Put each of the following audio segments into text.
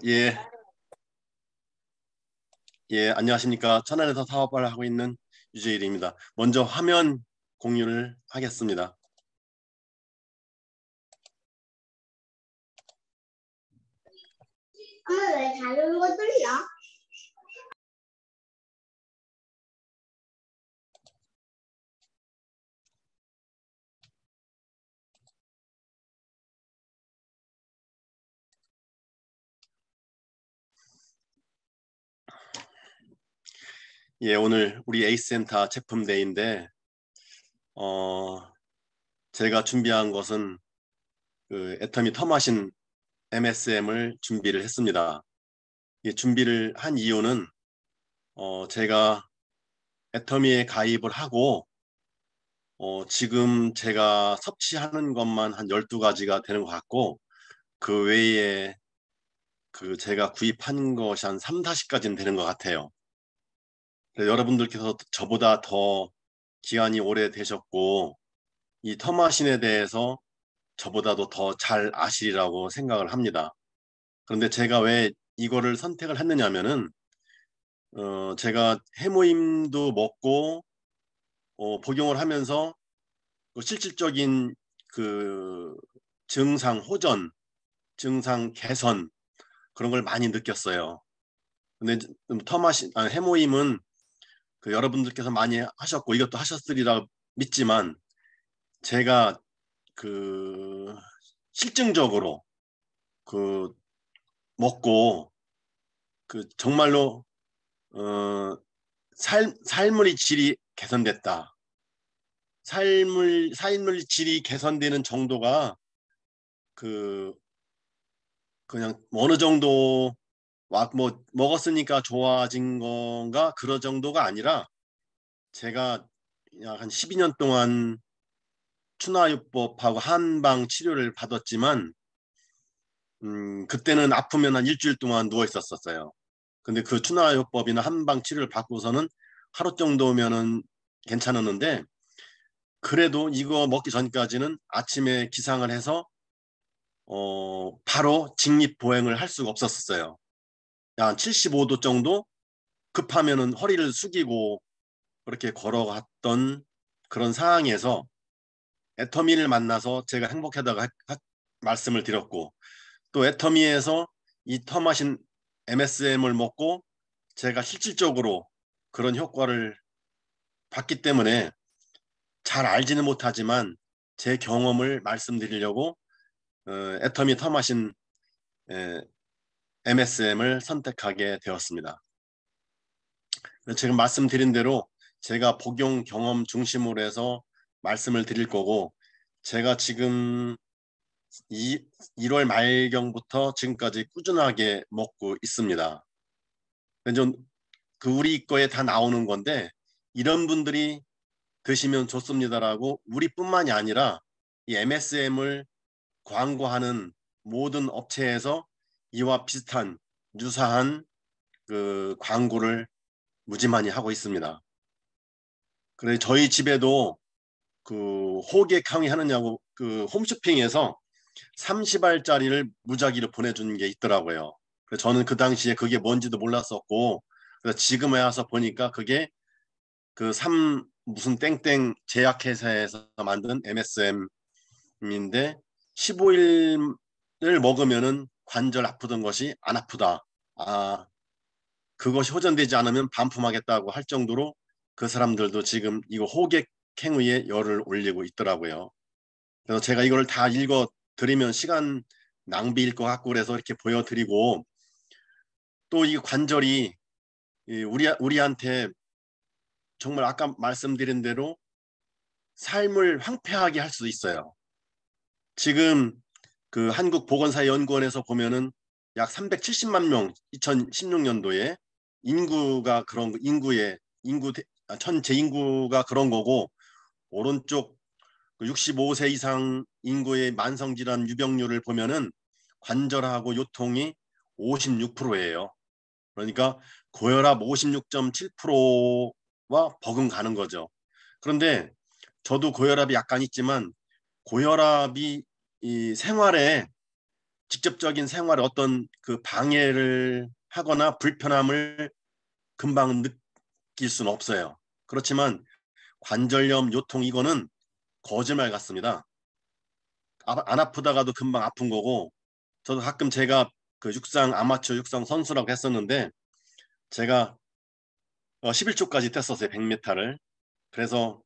예, 예, 안녕하십니까. 천안에서 사업을 하고 있는 유재일입니다. 먼저 화면 공유를 하겠습니다. 엄마 왜 다른 거 들려? 예, 오늘 우리 에이스센터 제품 데이인데, 어, 제가 준비한 것은 그 애터미 터마신 MSM을 준비를 했습니다. 이 준비를 한 이유는, 제가 애터미에 가입을 하고, 지금 제가 섭취하는 것만 한 12가지가 되는 것 같고, 그 외에 그 제가 구입한 것이 한 3, 40가지는 되는 것 같아요. 여러분들께서 저보다 더 기간이 오래되셨고 이 터마신에 대해서 저보다도 더 잘 아시리라고 생각을 합니다. 그런데 제가 왜 이거를 선택을 했느냐면은 제가 해모임도 먹고 복용을 하면서 그 실질적인 그 증상 호전, 증상 개선 그런 걸 많이 느꼈어요. 근데 해모임은 그 여러분들께서 많이 하셨고 이것도 하셨으리라 믿지만 제가 그 실증적으로 그 먹고 그 정말로 어 삶의 질이 개선됐다. 삶의 질이 개선되는 정도가 그 그냥 어느 정도 뭐 먹었으니까 좋아진 건가 그런 정도가 아니라 제가 약 한 12년 동안 추나요법하고 한방 치료를 받았지만 그때는 아프면 한 일주일 동안 누워 있었어요. 근데 그 추나요법이나 한방 치료를 받고서는 하루 정도면은 괜찮았는데 그래도 이거 먹기 전까지는 아침에 기상을 해서 바로 직립보행을 할 수가 없었어요. 한 75도 정도 급하면은 허리를 숙이고 그렇게 걸어갔던 그런 상황에서 애터미를 만나서 제가 행복하다고 말씀을 드렸고 또 애터미에서 이 터마신 MSM을 먹고 제가 실질적으로 그런 효과를 봤기 때문에 잘 알지는 못하지만 제 경험을 말씀드리려고 애터미 터마신 MSM을 선택하게 되었습니다. 지금 말씀드린 대로 제가 복용 경험 중심으로 해서 말씀을 드릴 거고 제가 지금 1월 말경부터 지금까지 꾸준하게 먹고 있습니다. 그 우리 거에 다 나오는 건데 이런 분들이 드시면 좋습니다라고 우리뿐만이 아니라 이 MSM을 광고하는 모든 업체에서 이와 비슷한 유사한 그 광고를 무지만이 하고 있습니다. 그래 저희 집에도 그 호객 강의하느냐고 그 홈쇼핑에서 30알짜리를 무작위로 보내주는 게 있더라고요. 그래서 저는 그 당시에 그게 뭔지도 몰랐었고 그래서 지금에 와서 보니까 그게 그 무슨 땡땡 제약회사에서 만든 MSM인데 15일을 먹으면은 관절 아프던 것이 안 아프다. 아, 그것이 호전되지 않으면 반품하겠다고 할 정도로 그 사람들도 지금 이거 호객 행위에 열을 올리고 있더라고요. 그래서 제가 이걸 다 읽어 드리면 시간 낭비일 것 같고 그래서 이렇게 보여드리고 또 이 관절이 우리한테 정말 아까 말씀드린 대로 삶을 황폐하게 할 수도 있어요. 지금 그 한국보건사연구원에서 보면은 약 370만 명 2016년도에 인구가 그런 전체 인구가 그런 거고 오른쪽 65세 이상 인구의 만성질환 유병률을 보면은 관절하고 요통이 56%예요. 그러니까 고혈압 56.7%와 버금가는 거죠. 그런데 저도 고혈압이 약간 있지만 고혈압이 이 생활에 직접적인 생활에 어떤 그 방해를 하거나 불편함을 금방 느낄 수는 없어요. 그렇지만 관절염, 요통 이거는 거짓말 같습니다. 안 아프다가도 금방 아픈 거고, 저도 가끔 제가 그 아마추어 육상 선수라고 했었는데 제가 11초까지 뗐었어요. 100m를. 그래서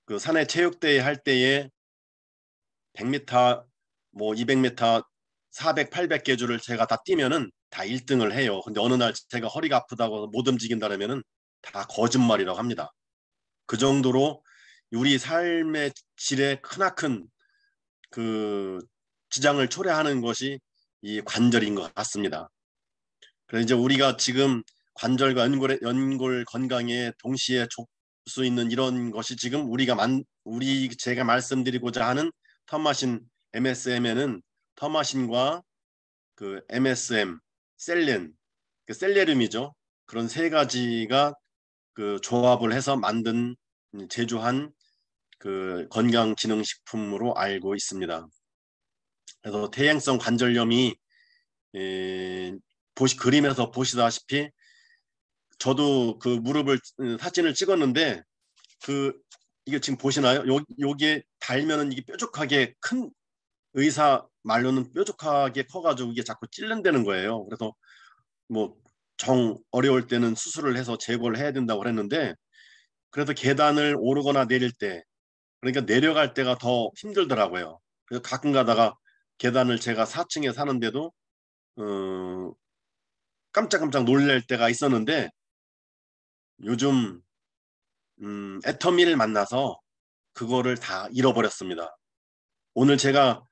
그 산에 체육대회 할 때에 100m, 뭐 200m, 400, 800개주를 제가 다 뛰면은 다 1등을 해요. 근데 어느 날 제가 허리가 아프다고 못 움직인다 그러면은 다 거짓말이라고 합니다. 그 정도로 우리 삶의 질에 크나큰 그 지장을 초래하는 것이 이 관절인 것 같습니다. 그래서 이제 우리가 지금 관절과 연골 건강에 동시에 줄 수 있는 이런 것이 지금 제가 말씀드리고자 하는 터마신 MSM에는 터마신과 그 MSM, 셀렌, 그 셀레름이죠. 그런 세 가지가 그 조합을 해서 만든 제조한 그 건강기능식품으로 알고 있습니다. 그래서 퇴행성 관절염이 에, 그림에서 보시다시피 저도 그 무릎을 사진을 찍었는데 그 이게 지금 보시나요? 여기에 달면은 이게 뾰족하게 큰 의사 말로는 뾰족하게 커가지고 이게 자꾸 찔른다는 거예요. 그래서 뭐 어려울 때는 수술을 해서 제거를 해야 된다고 그랬는데 그래서 계단을 오르거나 내릴 때 그러니까 내려갈 때가 더 힘들더라고요. 그래서 가끔 가다가 계단을 제가 4층에 사는데도 어, 깜짝깜짝 놀랄 때가 있었는데 요즘 애터미를 만나서 그거를 다 잃어버렸습니다. 오늘 제가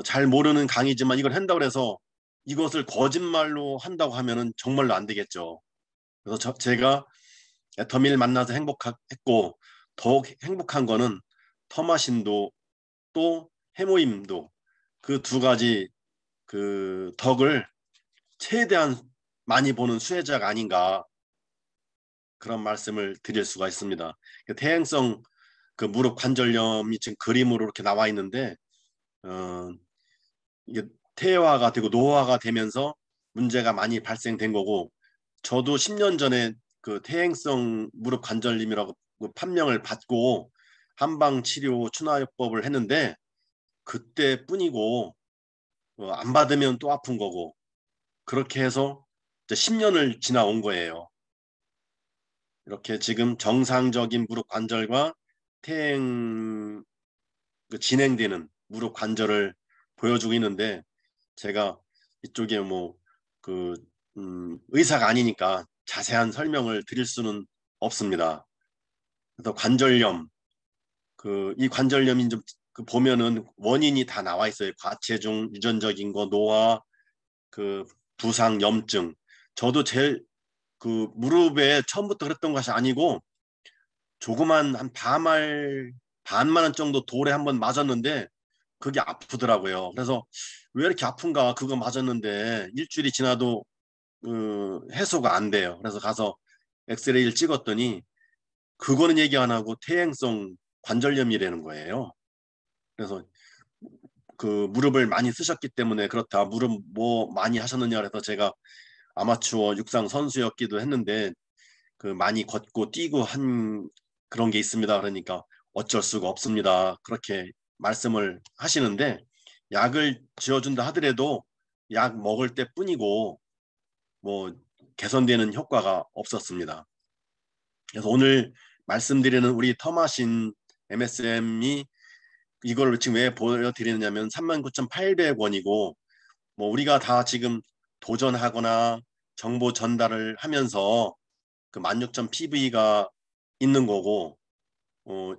잘 모르는 강의지만 이걸 한다고 해서 이것을 거짓말로 한다고 하면은 정말로 안 되겠죠. 그래서 제가 애터미를 만나서 행복했고 더욱 행복한 거는 터마신도 또 해모임도 그 두 가지 그 덕을 최대한 많이 보는 수혜자가 아닌가 그런 말씀을 드릴 수가 있습니다. 퇴행성 그 무릎 관절염이 지금 그림으로 이렇게 나와 있는데 어, 이게 퇴화가 되고 노화가 되면서 문제가 많이 발생된 거고 저도 10년 전에 그 퇴행성 무릎 관절염이라고 판명을 받고 한방 치료 추나요법을 했는데 그때뿐이고 안 받으면 또 아픈 거고 그렇게 해서 이제 10년을 지나온 거예요. 이렇게 지금 정상적인 무릎 관절과 퇴행 진행되는 무릎 관절을 보여주고 있는데 제가 이쪽에 의사가 아니니까 자세한 설명을 드릴 수는 없습니다. 그래서 관절염 이 관절염이 좀그 보면은 원인이 다 나와 있어요. 과체중, 유전적인 거, 노화, 그 부상, 염증. 저도 제일 그 무릎에 처음부터 그랬던 것이 아니고 조그만 한 반만 원 정도 돌에 한번 맞았는데 그게 아프더라고요. 그래서 왜 이렇게 아픈가 그거 맞았는데 일주일이 지나도 해소가 안 돼요. 그래서 가서 엑스레이를 찍었더니 그거는 얘기 안 하고 퇴행성 관절염이라는 거예요. 그래서 그 무릎을 많이 쓰셨기 때문에 그렇다. 무릎 뭐 많이 하셨느냐 그래서 제가 아마추어 육상 선수였기도 했는데 그 많이 걷고 뛰고 한 그런 게 있습니다. 그러니까 어쩔 수가 없습니다. 그렇게 말씀을 하시는데 약을 지어준다 하더라도 약 먹을 때뿐이고 뭐 개선되는 효과가 없었습니다. 그래서 오늘 말씀드리는 우리 터마신 MSM이 이걸 지금 왜 보여드리느냐면 39,800원이고 뭐 우리가 다 지금 도전하거나 정보 전달을 하면서 그 16,000 PV가 있는 거고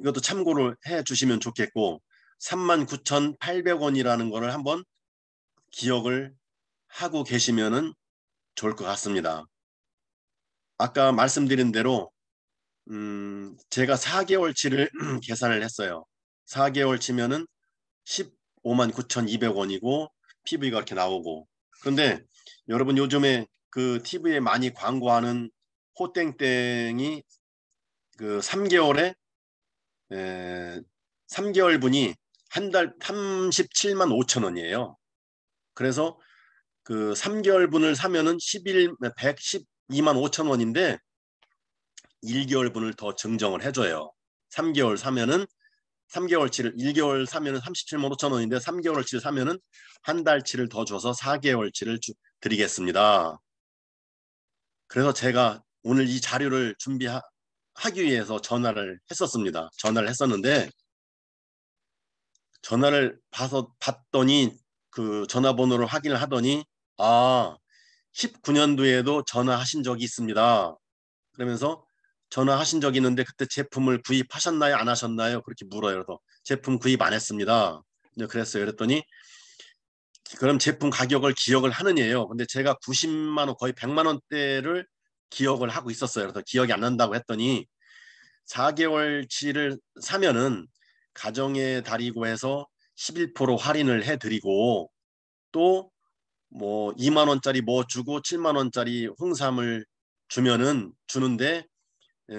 이것도 참고를 해 주시면 좋겠고 39,800원이라는 거를 한번 기억을 하고 계시면은 좋을 것 같습니다. 아까 말씀드린 대로 제가 4개월치를 계산을 했어요. 4개월치면은 159,200원이고 PV가 이렇게 나오고 그런데 여러분 요즘에 그 TV에 많이 광고하는 호땡땡이 그 3개월에 3개월 분이 한 달 37만 5천 원이에요. 그래서 그 3개월분을 사면은 112만 5천 원인데 1개월분을 더 증정을 해줘요. 3개월 사면은 3개월치를 1개월 사면은 37만 5천 원인데 3개월치를 사면은 한 달치를 더 줘서 4개월치를 드리겠습니다. 그래서 제가 오늘 이 자료를 준비하기 위해서 전화를 했었습니다. 전화를 했었는데 전화를 봤더니 그 전화번호를 확인을 하더니 19년도에도 전화하신 적이 있습니다. 그러면서 전화하신 적이 있는데 그때 제품을 구입하셨나요? 안 하셨나요? 그렇게 물어요. 그래서 제품 구입 안 했습니다. 그랬어요. 그랬더니 그럼 제품 가격을 기억을 하느냐요. 근데 제가 90만 원 거의 100만 원대를 기억을 하고 있었어요. 그래서 기억이 안 난다고 했더니 4개월치를 사면은 가정의 달이고 해서 11% 할인을 해드리고 또 뭐 2만 원짜리 뭐 주고 7만 원짜리 홍삼을 주는데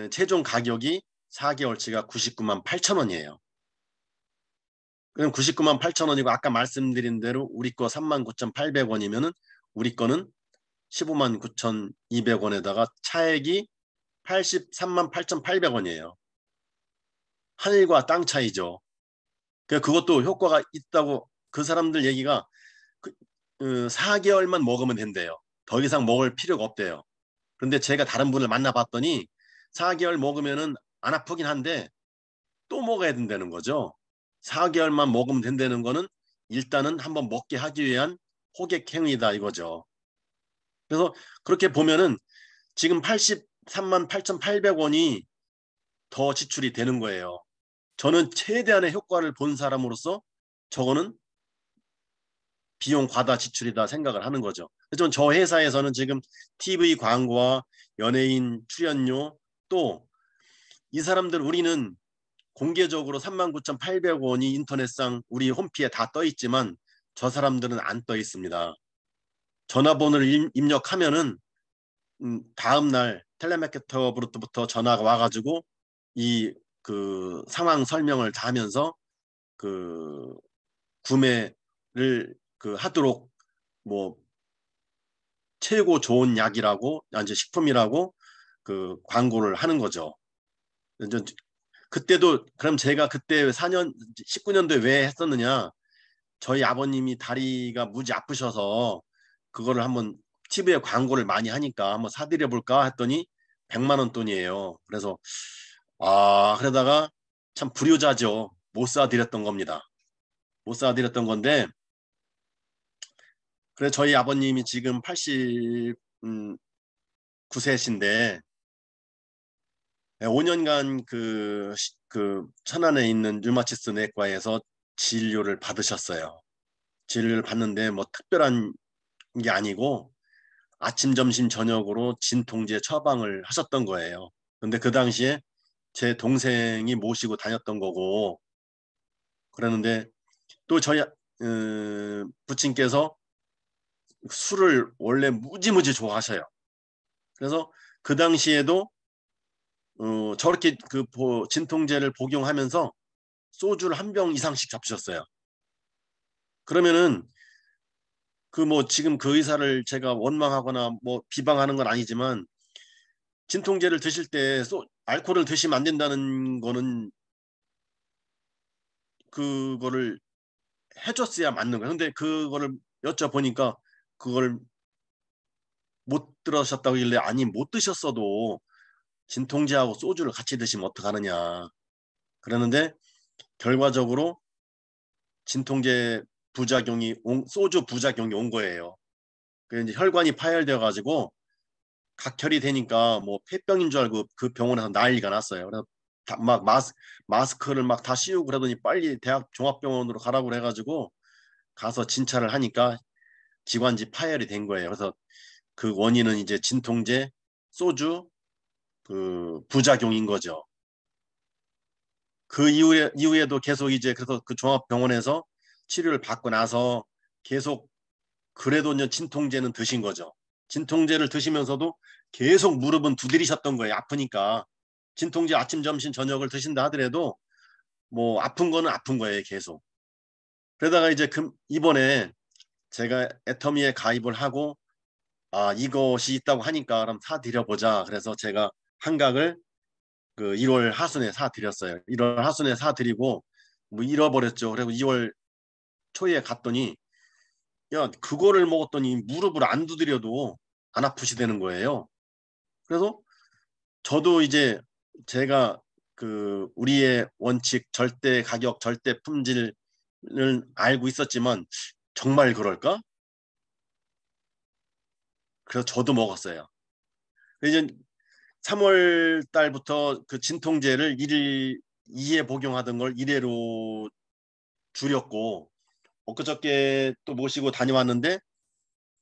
최종 가격이 4개월치가 99만 8천 원이에요. 그럼 99만 8천 원이고 아까 말씀드린 대로 우리 거 39,800원이면은 우리 거는 15만 9,200원에다가 차액이 83만 8,800원이에요. 하늘과 땅 차이죠. 그것도 효과가 있다고 그 사람들 얘기가 4개월만 먹으면 된대요. 더 이상 먹을 필요가 없대요. 그런데 제가 다른 분을 만나봤더니 4개월 먹으면은 안 아프긴 한데 또 먹어야 된다는 거죠. 4개월만 먹으면 된다는 거는 일단은 한번 먹게 하기 위한 호객 행위다 이거죠. 그래서 그렇게 보면은 지금 83만 8,800원이 더 지출이 되는 거예요. 저는 최대한의 효과를 본 사람으로서 저거는 비용 과다 지출이다 생각을 하는 거죠. 하지만 저 회사에서는 지금 TV 광고와 연예인 출연료 또 이 사람들 우리는 공개적으로 39,800원이 인터넷상 우리 홈피에 다 떠 있지만 저 사람들은 안 떠 있습니다. 전화번호를 입력하면은 다음 날 텔레마케터부터 전화가 와가지고 이 그 상황 설명을 다 하면서 그 구매를 하도록 뭐 최고 좋은 약이라고 이제 식품이라고 광고를 하는 거죠. 이제 그때도 그럼 제가 그때 19년도에 왜 했었느냐? 저희 아버님이 다리가 무지 아프셔서 그거를 한번 TV에 광고를 많이 하니까 한번 사드려 볼까 했더니 100만 원 돈이에요. 그래서 그러다가 참 불효자죠. 못 사드렸던 겁니다. 못 사드렸던 건데 그래 저희 아버님이 지금 89세신데 5년간 그 천안에 있는 류마티스 내과에서 진료를 받으셨어요. 진료를 받는데 뭐 특별한 게 아니고 아침, 점심, 저녁으로 진통제 처방을 하셨던 거예요. 근데 그 당시에 제 동생이 모시고 다녔던 거고 그러는데 또 저희 부친께서 술을 원래 무지무지 좋아하셔요. 그래서 그 당시에도 저렇게 진통제를 복용하면서 소주를 한 병 이상씩 잡수셨어요. 그러면은 뭐 지금 그 의사를 제가 원망하거나 뭐 비방하는 건 아니지만 진통제를 드실 때 알코올을 드시면 안 된다는 거는 그거를 해줬어야 맞는 거예요. 근데 그거를 여쭤보니까 그걸 못 들으셨다고 하길래 아니 못 드셨어도 진통제하고 소주를 같이 드시면 어떡하느냐. 그러는데 결과적으로 진통제 소주 부작용이 온 거예요. 그래서 이제 혈관이 파열되어 가지고 각혈이 되니까 뭐 폐병인 줄 알고 그 병원에서 난리가 났어요. 그래서 막 마스크를 막 다 씌우고 그러더니 빨리 대학 종합병원으로 가라고 그래가지고 가서 진찰을 하니까 기관지 파열이 된 거예요. 그래서 그 원인은 이제 진통제, 소주 부작용인 거죠. 그 이후에도 계속 이제 그래서 그 종합병원에서 치료를 받고 나서 계속 그래도 이제 진통제는 드신 거죠. 진통제를 드시면서도 계속 무릎은 두드리셨던 거예요. 아프니까. 진통제 아침, 점심, 저녁을 드신다 하더라도 뭐 아픈 거는 아픈 거예요. 계속. 그러다가 이제 이번에 제가 애터미에 가입을 하고 이것이 있다고 하니까 그럼 사드려보자. 그래서 제가 한각을 그 1월 하순에 사드렸어요. 1월 하순에 사드리고 뭐 잃어버렸죠. 그리고 2월 초에 갔더니 야 그거를 먹었더니 무릎을 안 두드려도 안 아프시다는 거예요. 그래서 저도 이제 제가 그 우리의 원칙 절대 가격 절대 품질을 알고 있었지만 정말 그럴까? 그래서 저도 먹었어요. 이제 3월 달부터 그 진통제를 1일 2회 복용하던 걸 1회로 줄였고 엊그저께 또 모시고 다녀왔는데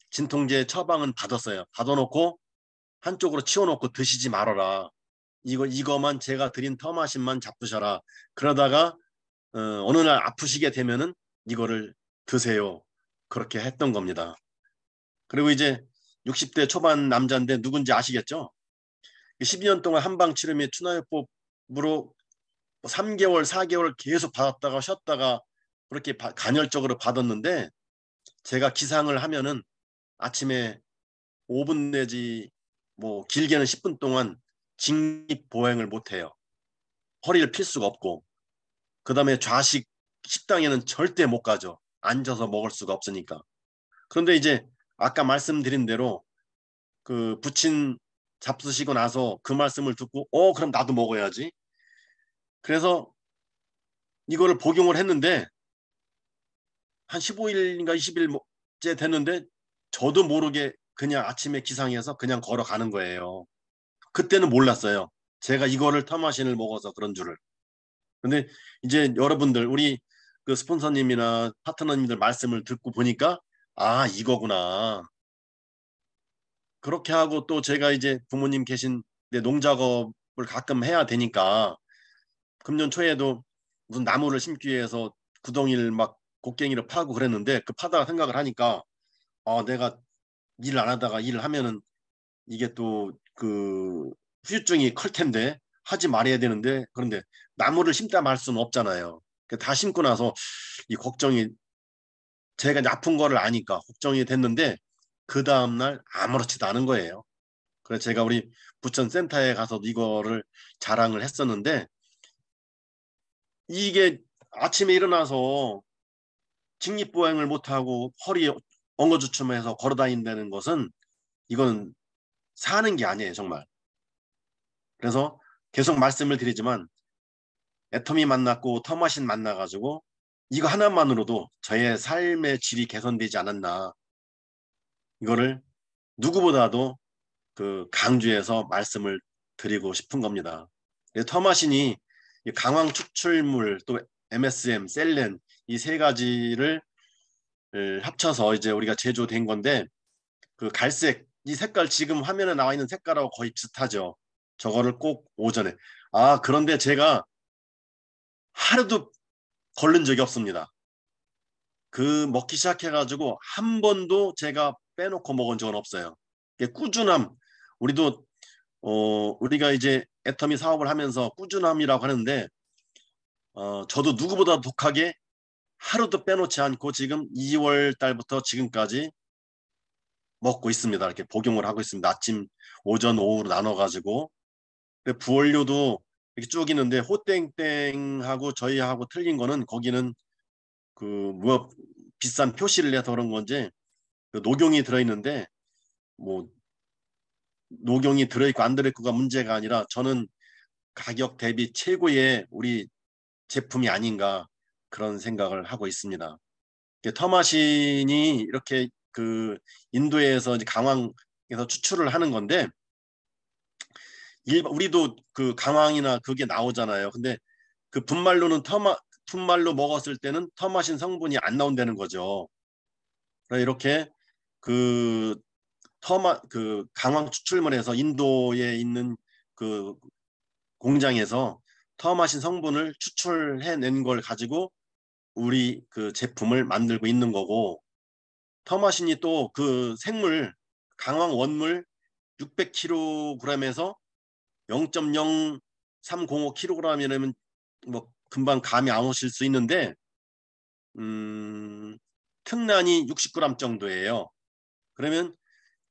진통제 처방은 받았어요. 받아놓고 한쪽으로 치워놓고 드시지 말아라. 이거만 제가 드린 터마신만 잡수셔라. 그러다가 어느 날 아프시게 되면은 이거를 드세요. 그렇게 했던 겁니다. 그리고 이제 60대 초반 남자인데 누군지 아시겠죠? 12년 동안 한방치료 및 추나요법으로 3개월, 4개월 계속 받았다가 쉬었다가 그렇게 간헐적으로 받았는데 제가 기상을 하면은 아침에 5분 내지 뭐 길게는 10분 동안 직립보행을 못해요. 허리를 필 수가 없고 그 다음에 좌식 식당에는 절대 못 가죠. 앉아서 먹을 수가 없으니까. 그런데 이제 아까 말씀드린 대로 그 부친 잡수시고 나서 그 말씀을 듣고 그럼 나도 먹어야지. 그래서 이거를 복용을 했는데 한 15일인가 20일째 됐는데 저도 모르게 그냥 아침에 기상해서 그냥 걸어가는 거예요. 그때는 몰랐어요. 제가 이거를 터마신을 먹어서 그런 줄을. 근데 이제 여러분들 우리 그 스폰서님이나 파트너님들 말씀을 듣고 보니까 이거구나. 그렇게 하고 또 제가 이제 부모님 계신 내 농작업을 가끔 해야 되니까 금년 초에도 무슨 나무를 심기 위해서 구덩이를 막 곡괭이를 파고 그랬는데 그 파다가 생각을 하니까 내가 일을 안 하다가 일을 하면은 이게 또 그 후유증이 클 텐데 하지 말아야 되는데 그런데 나무를 심다 말 수는 없잖아요. 다 심고 나서 이 걱정이 제가 이제 아픈 거를 아니까 걱정이 됐는데 그 다음날 아무렇지도 않은 거예요. 그래서 제가 우리 부천 센터에 가서 이거를 자랑을 했었는데 이게 아침에 일어나서 직립보행을 못하고 허리 엉거주춤해서 걸어다닌다는 것은 이건 사는 게 아니에요 정말. 그래서 계속 말씀을 드리지만 애터미 만났고 터마신 만나가지고 이거 하나만으로도 저의 삶의 질이 개선되지 않았나 이거를 누구보다도 그 강조해서 말씀을 드리고 싶은 겁니다. 터마신이 강황 추출물 또 MSM, 셀렌 이 세 가지를 합쳐서 이제 우리가 제조된 건데 그 갈색 이 색깔 지금 화면에 나와 있는 색깔하고 거의 비슷하죠. 저거를 꼭 오전에 그런데 제가 하루도 걸른 적이 없습니다. 그 먹기 시작해가지고 한 번도 제가 빼놓고 먹은 적은 없어요. 꾸준함 우리도 우리가 이제 애터미 사업을 하면서 꾸준함이라고 하는데 저도 누구보다 독하게 하루도 빼놓지 않고 지금 2월 달부터 지금까지 먹고 있습니다. 이렇게 복용을 하고 있습니다. 아침, 오전, 오후로 나눠가지고 부원료도 이렇게 쭉 있는데 호땡땡하고 저희하고 틀린 거는 거기는 그 뭐 비싼 표시를 내서 그런 건지 그 녹용이 들어있는데 뭐 녹용이 들어있고 안 들어있고가 문제가 아니라 저는 가격 대비 최고의 우리 제품이 아닌가 그런 생각을 하고 있습니다. 터마신이 이렇게 그 인도에서 이제 강황에서 추출을 하는 건데 우리도 그 강황이나 그게 나오잖아요. 근데 그 분말로 먹었을 때는 터마신 성분이 안 나온다는 거죠. 이렇게 그 그 강황 추출물에서 인도에 있는 그 공장에서 터마신 성분을 추출해낸 걸 가지고 우리 그 제품을 만들고 있는 거고 터마신이 또 그 생물 강황 원물 600kg에서 0.0305kg이라면 뭐 금방 감이 안 오실 수 있는데 특란이 60g 정도예요. 그러면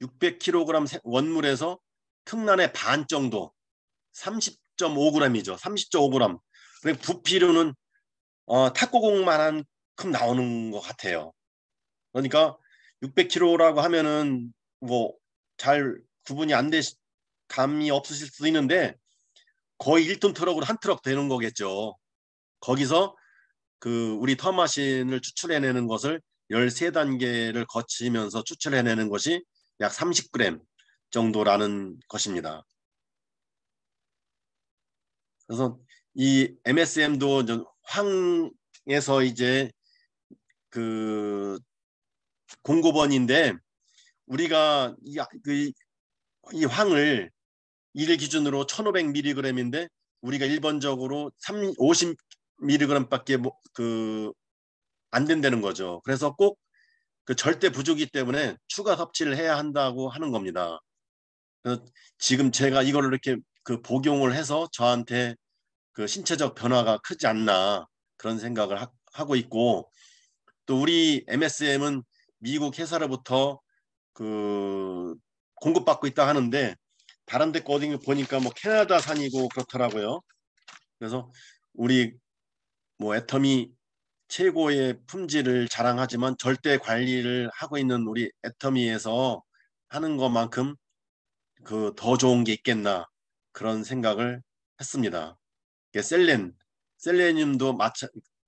600kg 원물에서 특란의 반 정도 30.5g이죠. 30.5g. 그리고 부피로는 탁구공만큼 나오는 것 같아요. 그러니까 600kg라고 하면은 뭐 잘 구분이 안 감이 없으실 수도 있는데 거의 1톤 트럭으로 한 트럭 되는 거겠죠. 거기서 그 우리 터마신을 추출해내는 것을 13단계를 거치면서 추출해내는 것이 약 30g 정도라는 것입니다. 그래서 이 MSM도 황에서 이제 그 공급원인데 우리가 이 황을 일 기준으로 1500mg인데 우리가 일반적으로 50mg밖에 안 된다는 거죠. 그래서 꼭 그 절대 부족이기 때문에 추가 섭취를 해야 한다고 하는 겁니다. 그래서 지금 제가 이거를 이렇게 복용을 해서 저한테 그 신체적 변화가 크지 않나 그런 생각을 하고 있고, 또 우리 MSM은 미국 회사로부터 공급받고 있다 하는데 다른 데 어디 보니까 뭐 캐나다산이고 그렇더라고요. 그래서 우리 뭐 애터미 최고의 품질을 자랑하지만 절대 관리를 하고 있는 우리 애터미에서 하는 것만큼 더 좋은 게 있겠나 그런 생각을 했습니다. 셀레늄도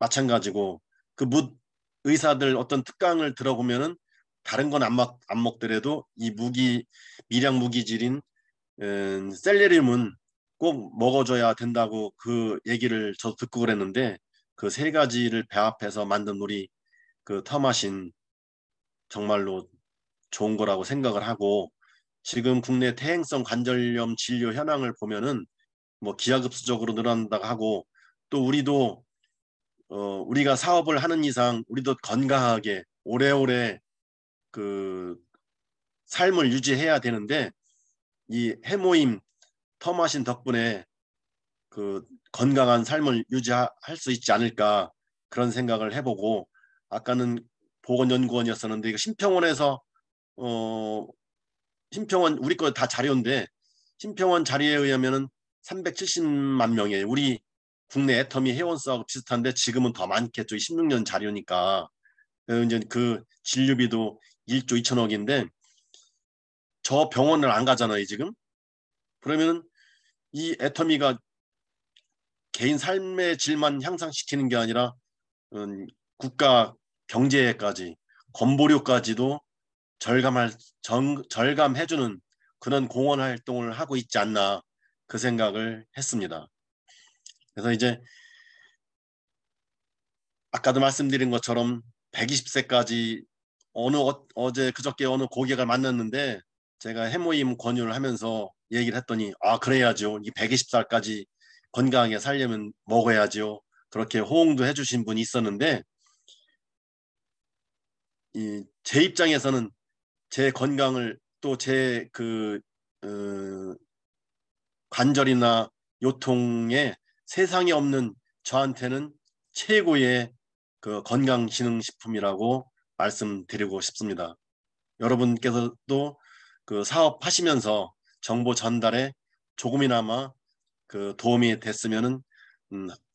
마찬가지고 의사들 어떤 특강을 들어보면은 다른 건 안 먹더라도 이 미량 무기질인 셀레늄은 꼭 먹어줘야 된다고 그 얘기를 저도 듣고 그랬는데 그 세 가지를 배합해서 만든 우리 터마신 정말로 좋은 거라고 생각을 하고, 지금 국내 퇴행성 관절염 진료 현황을 보면은 뭐 기하급수적으로 늘어난다고 하고, 또 우리도 우리가 사업을 하는 이상 우리도 건강하게 오래오래 삶을 유지해야 되는데 이 해모임 터마신 덕분에 건강한 삶을 유지할 수 있지 않을까 그런 생각을 해보고, 아까는 보건연구원이었었는데 이거 심평원에서 심평원 우리 거 다 자료인데 심평원 자료에 의하면은 370만 명이에요. 우리 국내 애터미 회원수하고 비슷한데 지금은 더 많겠죠. 16년 자료니까. 이제 진료비도 1조 2천억인데 저 병원을 안 가잖아요, 지금. 그러면 이 애터미가 개인 삶의 질만 향상시키는 게 아니라 국가 경제까지 건보료까지도 절감해주는 그런 공헌 활동을 하고 있지 않나 그 생각을 했습니다. 그래서 이제 아까도 말씀드린 것처럼 120세까지 어제 그저께 어느 고객을 만났는데 제가 해모임 권유를 하면서 얘기를 했더니 그래야죠. 이 120살까지 건강하게 살려면 먹어야죠. 그렇게 호응도 해주신 분이 있었는데 제 입장에서는 제 건강을 또 제 관절이나 요통에 세상에 없는 저한테는 최고의 건강기능식품이라고 말씀드리고 싶습니다. 여러분께서도 사업하시면서 정보 전달에 조금이나마 도움이 됐으면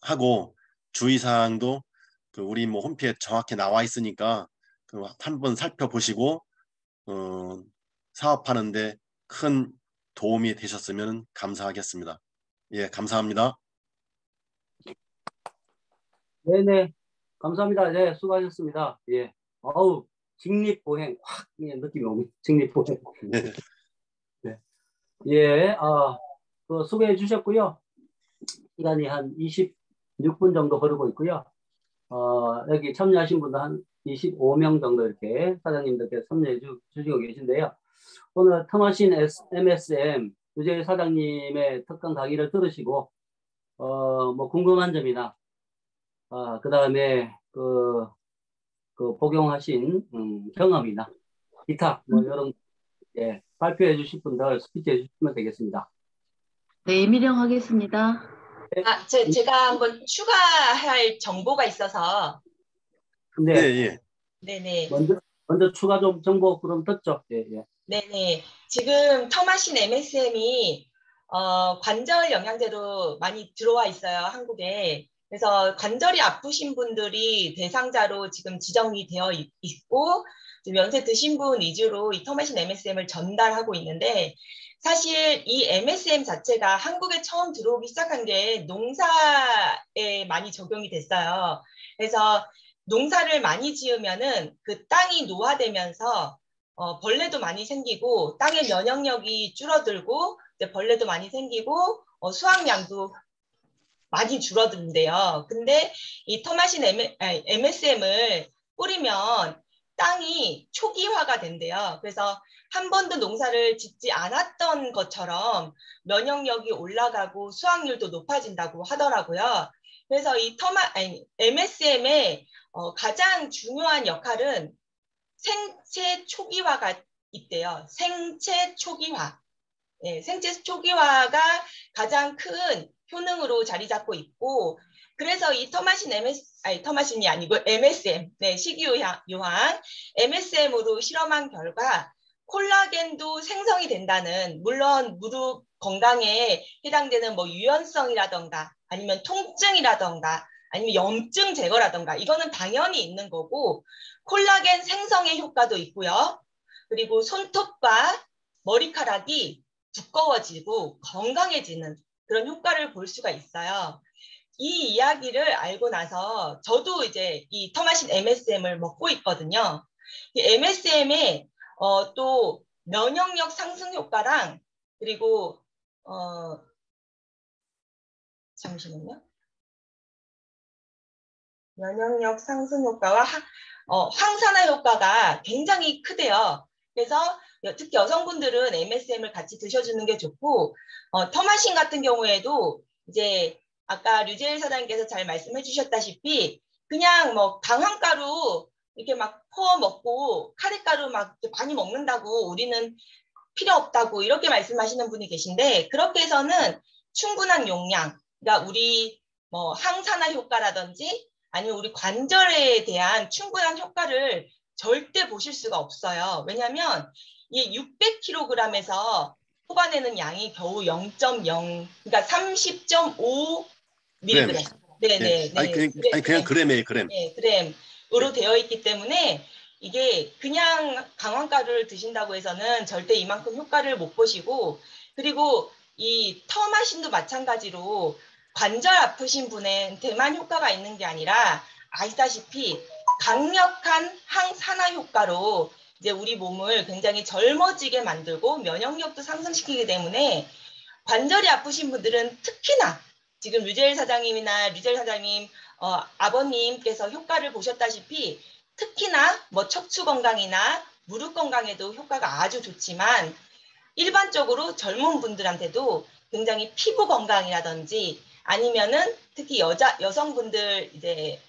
하고, 주의사항도 우리 뭐 홈페이지에 정확히 나와 있으니까 한번 살펴보시고 사업하는데 큰 도움이 되셨으면 감사하겠습니다. 예, 감사합니다. 네네, 감사합니다. 네, 수고하셨습니다. 예, 직립보행 확 느낌이 옵니다. 직립보행. 네. 네. 예, 수고해 주셨고요. 시간이 한 26분 정도 흐르고 있고요. 여기 참여하신 분도 한 25명 정도 이렇게 사장님들께서 참여해 주시고 계신데요. 오늘 터마신 MSM 유재일 사장님의 특강 강의를 들으시고 뭐 궁금한 점이나 그 다음에 복용하신 경험이나 기타 뭐 이런 발표해 주실 분들 스피치 해 주시면 되겠습니다. 네, 임의령하겠습니다. 네. 제가 한번 추가할 정보가 있어서. 네. 예, 예. 네네. 먼저 추가 정보 그럼 듣죠. 예, 예. 네네. 지금 터마신 MSM이 관절 영양제로 많이 들어와 있어요, 한국에. 그래서 관절이 아프신 분들이 대상자로 지금 지정이 되어 있고, 연세 드신 분 위주로 이 터마신 MSM을 전달하고 있는데, 사실 이 MSM 자체가 한국에 처음 들어오기 시작한 게 농사에 많이 적용이 됐어요. 그래서 농사를 많이 지으면은 그 땅이 노화되면서 벌레도 많이 생기고 땅의 면역력이 줄어들고 이제 벌레도 많이 생기고 수확량도 많이 줄어든대요. 근데 이 토마신 MSM을 뿌리면 땅이 초기화가 된대요. 그래서 한 번도 농사를 짓지 않았던 것처럼 면역력이 올라가고 수확률도 높아진다고 하더라고요. 그래서 이 MSM의 가장 중요한 역할은 생체 초기화가 있대요. 생체 초기화. 예, 생체 초기화가 가장 큰 효능으로 자리 잡고 있고, 그래서 이 터마신이 아니고 MSM, 네, 식이요한 MSM으로 실험한 결과 콜라겐도 생성이 된다는, 물론 무릎 건강에 해당되는 뭐 유연성이라던가 아니면 통증이라던가 아니면 염증 제거라던가 이거는 당연히 있는 거고, 콜라겐 생성의 효과도 있고요. 그리고 손톱과 머리카락이 두꺼워지고 건강해지는 그런 효과를 볼 수가 있어요. 이 이야기를 알고 나서 저도 이제 이 터마신 MSM을 먹고 있거든요. 이 MSM의 또 면역력 상승 효과랑 그리고 잠시만요. 면역력 상승 효과와 항산화 효과가 굉장히 크대요. 그래서 특히 여성분들은 MSM을 같이 드셔주는 게 좋고, 터마신 같은 경우에도 이제 아까 류재일 사장님께서 잘 말씀해 주셨다시피 그냥 뭐 강황가루 이렇게 막 퍼 먹고 카레가루 막 많이 먹는다고 우리는 필요 없다고 이렇게 말씀하시는 분이 계신데, 그렇게 해서는 충분한 용량, 그러니까 우리 뭐 항산화 효과라든지 아니면 우리 관절에 대한 충분한 효과를 절대 보실 수가 없어요. 왜냐하면 이 600kg에서 뽑아내는 양이 겨우 0.0, 그러니까 30.5mg. 네네. 아니 그냥 그램이에요, 그램. 네, 그램으로 네. 되어 있기 때문에 이게 그냥 강황가루를 드신다고 해서는 절대 이만큼 효과를 못 보시고, 그리고 이 터마신도 마찬가지로 관절 아프신 분한테만 효과가 있는 게 아니라 아시다시피 강력한 항산화 효과로 이제 우리 몸을 굉장히 젊어지게 만들고 면역력도 상승시키기 때문에 관절이 아프신 분들은 특히나 지금 류재일 사장님 아버님께서 효과를 보셨다시피 특히나 뭐 척추 건강이나 무릎 건강에도 효과가 아주 좋지만 일반적으로 젊은 분들한테도 굉장히 피부 건강이라든지 아니면은 특히 여성분들 이제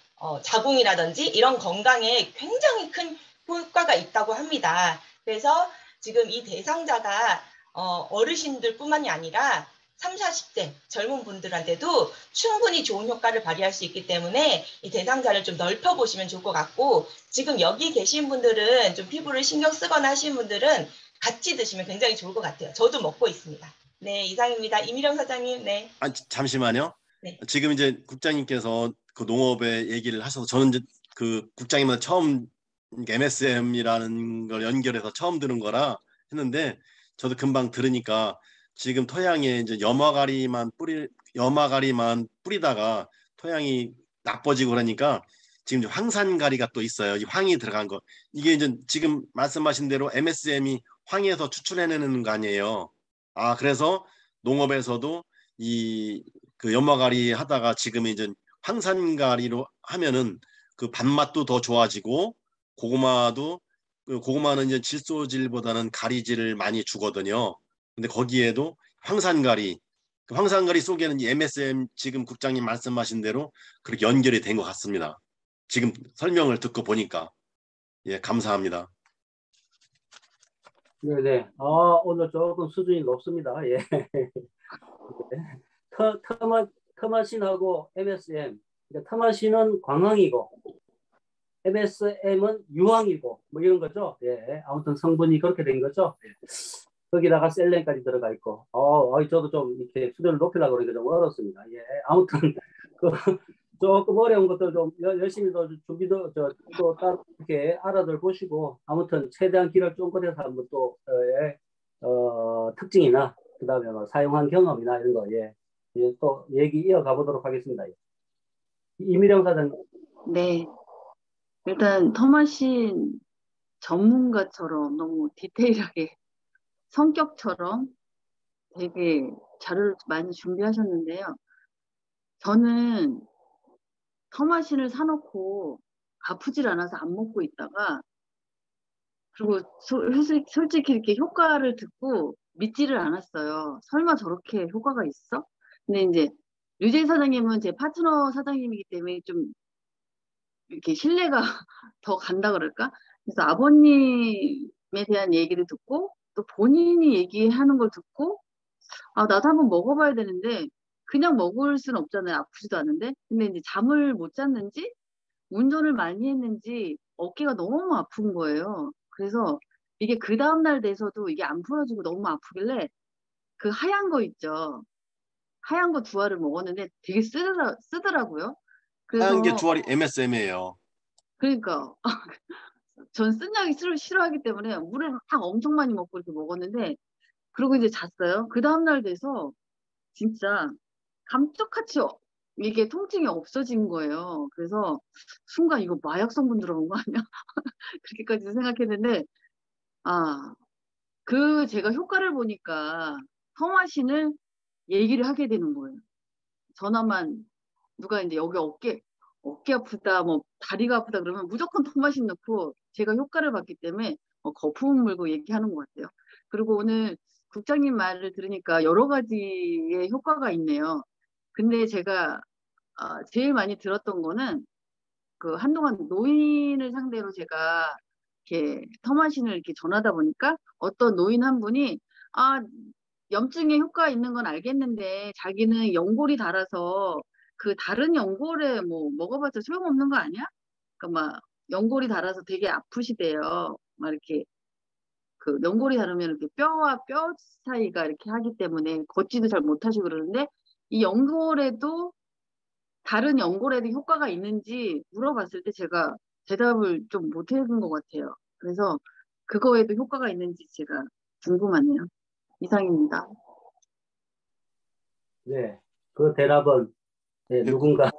자궁이라든지 이런 건강에 굉장히 큰 효과가 있다고 합니다. 그래서 지금 이 대상자가 어르신들뿐만이 아니라 30, 40대 젊은 분들한테도 충분히 좋은 효과를 발휘할 수 있기 때문에 이 대상자를 좀 넓혀보시면 좋을 것 같고, 지금 여기 계신 분들은 좀 피부를 신경 쓰거나 하시는 분들은 같이 드시면 굉장히 좋을 것 같아요. 저도 먹고 있습니다. 네, 이상입니다. 이미령 사장님. 네. 잠시만요. 네. 지금 이제 국장님께서 그 농업의 얘기를 하셔서 저는 이제 그 국장님은 처음 MSM이라는 걸 연결해서 처음 들은 거라 했는데, 저도 금방 들으니까 지금 토양에 이제 염화가리만 뿌리다가 토양이 나빠지고 그러니까 지금 황산가리가 또 있어요. 이 황이 들어간 거. 이게 이제 지금 말씀하신 대로 MSM이 황에서 추출해내는 거 아니에요. 그래서 농업에서도 그 연마가리 하다가 지금 이제 황산가리로 하면은 그 밥맛도 더 좋아지고 고구마는 이제 질소질보다는 가리질을 많이 주거든요. 근데 거기에도 황산가리, 그 황산가리 속에는 이 MSM 지금 국장님 말씀하신 대로 그렇게 연결이 된 것 같습니다. 지금 설명을 듣고 보니까. 예, 감사합니다. 네네. 오늘 조금 수준이 높습니다. 예. 터마신하고 MSM. 터마신은 광황이고, MSM은 유황이고 뭐 이런 거죠. 예, 아무튼 성분이 그렇게 된 거죠. 예. 거기다가 셀렌까지 들어가 있고, 저도 좀 이렇게 수준을 높이려고 그러니까 좀 어렵습니다. 예, 아무튼 그 조금 어려운 것들 좀 열심히 더 준비도 또 따로 이렇게 알아들 보시고, 아무튼 최대한 길을 쫑긋해서 한번 또 특징이나 그다음에 뭐 사용한 경험이나 이런 거 또 얘기 이어가 보도록 하겠습니다. 이미령 사장님. 네. 일단 토마신 전문가처럼 너무 디테일하게 성격처럼 되게 자료를 많이 준비하셨는데요. 저는 토마신을 사놓고 아프질 않아서 안 먹고 있다가, 그리고 솔직히 이렇게 효과를 듣고 믿지를 않았어요. 설마 저렇게 효과가 있어? 근데 이제 류재 사장님은 제 파트너 사장님이기 때문에 좀 이렇게 신뢰가 더 간다 그럴까? 그래서 아버님에 대한 얘기를 듣고 또 본인이 얘기하는 걸 듣고, 나도 한번 먹어봐야 되는데 그냥 먹을 수는 없잖아요. 아프지도 않은데. 근데 이제 잠을 못 잤는지 운전을 많이 했는지 어깨가 너무 아픈 거예요. 그래서 이게 그 다음날 돼서도 이게 안 풀어지고 너무 아프길래 그 하얀 거 있죠. 하얀 거 두 알을 먹었는데 되게 쓰더라고요. 하얀 게 그래서 주얼이 MSM이에요. 그러니까 전 쓴약이 싫어하기 때문에 물을 막 엄청 많이 먹고 이렇게 먹었는데, 그리고 이제 잤어요. 그 다음날 돼서 진짜 감쪽같이 이게 통증이 없어진 거예요. 그래서 순간 이거 마약 성분 들어간 거 아니야? 그렇게까지 생각했는데, 제가 효과를 보니까 성화신을 얘기를 하게 되는 거예요. 전화만 누가 이제 여기 어깨 아프다, 뭐 다리가 아프다 그러면 무조건 토마신 넣고 제가 효과를 봤기 때문에 거품 물고 얘기하는 것 같아요. 그리고 오늘 국장님 말을 들으니까 여러 가지의 효과가 있네요. 근데 제가 제일 많이 들었던 거는 그 한동안 노인을 상대로 제가 이렇게 토마신을 이렇게 전하다 보니까 어떤 노인 한 분이 염증에 효과 있는 건 알겠는데 자기는 연골이 닳아서 그 다른 연골에 뭐 먹어봤자 소용없는 거 아니야? 그러니까 막 연골이 닳아서 되게 아프시대요. 막 이렇게 그 연골이 닳으면 이렇게 뼈와 뼈 사이가 이렇게 하기 때문에 걷지도 잘 못하시고 그러는데, 이 연골에도 다른 연골에도 효과가 있는지 물어봤을 때 제가 대답을 좀 못해준 것 같아요. 그래서 그거에도 효과가 있는지 제가 궁금하네요. 이상입니다. 네, 그 대답은 누군가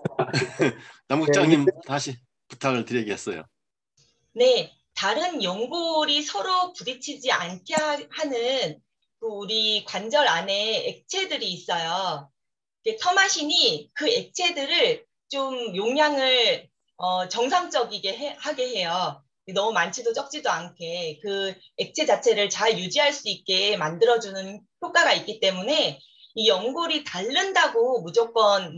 남국장님 다시 부탁을 드리겠어요. 네, 다른 연골이 서로 부딪히지 않게 하는 그 우리 관절 안에 액체들이 있어요. 터마신이 그 액체들을 좀 용량을 정상적이게 하게 해요. 너무 많지도 적지도 않게 그 액체 자체를 잘 유지할 수 있게 만들어주는 효과가 있기 때문에 이 연골이 닳는다고 무조건